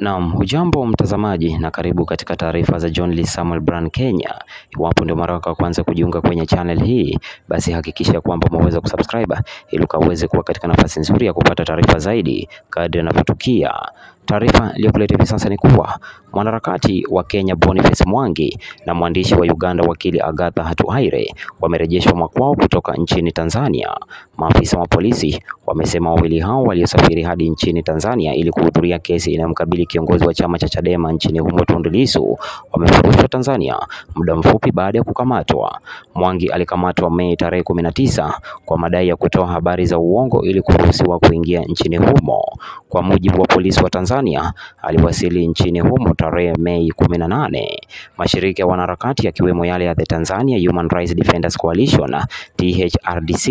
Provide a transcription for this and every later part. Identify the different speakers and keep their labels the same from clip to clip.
Speaker 1: Naam, hujambo mtazamaji na karibu katika taarifa za John Lee Samuel Brand Kenya. Iwapo ndio mara yako ya kwanza kujiunga kwenye channel hii, basi hakikisha kwamba umeweza kusubscribe ili ukaweze kuwa katika nafasi nzuri ya kupata taarifa zaidi kadri yanavyotukia. Taarifa iliyokuletea hivi sasa ni kuwa mwanaharakati wa Kenya Boniface Mwangi na mwandishi wa Uganda wakili Agatha Hatuhaire wamerejeshwa makwao kutoka nchini Tanzania. Maafisa wa polisi wamesema wawili hao waliosafiri hadi nchini Tanzania ili kuhudhuria kesi inayomkabili kiongozi wa chama cha Chadema nchini humo Tundu Lissu wamefurushwa Tanzania muda mfupi baada ya kukamatwa. Mwangi alikamatwa Mei tarehe 19 kwa madai ya kutoa habari za uongo ili kuruhusiwa kuingia nchini humo. Kwa mujibu wa polisi wa Tanzania, aliwasili nchini humo tarehe Mei 18. Mashirika ya wanaharakati yakiwemo yale ya The Tanzania Human Rights Defenders Coalition THRDC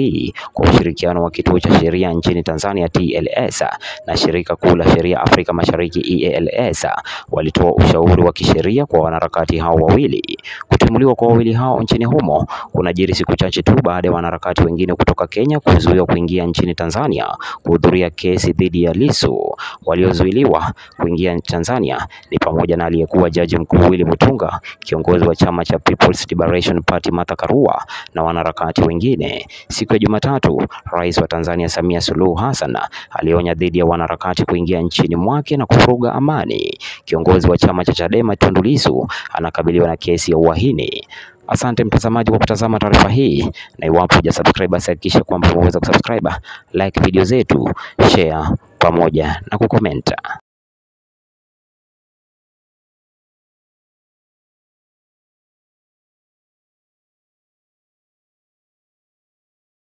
Speaker 1: kwa ushirikiano wa kituo cha sheria nchini Tanzania TLS na shirika kuu la sheria Afrika Mashariki EALS walitoa ushauri wa kisheria kwa wanaharakati hao wawili. Kutimuliwa kwa wawili hao nchini humo kunajiri siku chache tu baada ya wanaharakati wengine kutoka Kenya kuzuiwa kuingia nchini Tanzania kuhudhuria kesi dhidi ya Lissu. Waliozuiliwa kuingia Tanzania ni pamoja na aliyekuwa jaji mkuu Willy Mutunga, kiongozi wa chama cha People's Liberation Party Martha Karua na wanaharakati wengine. Siku ya Jumatatu, Rais wa Tanzania Samia Suluhu Hassan alionya dhidi ya wanaharakati kuingia nchini mwake na kuvuruga amani. Kiongozi wa chama cha Chadema Tundu Lissu anakabiliwa na kesi ya uhaini. Asante mtazamaji kwa kutazama taarifa hii, na iwapo hujasubscribe basi hakikisha kwamba umeweza kusubscribe, like video zetu, share pamoja na kukomenta.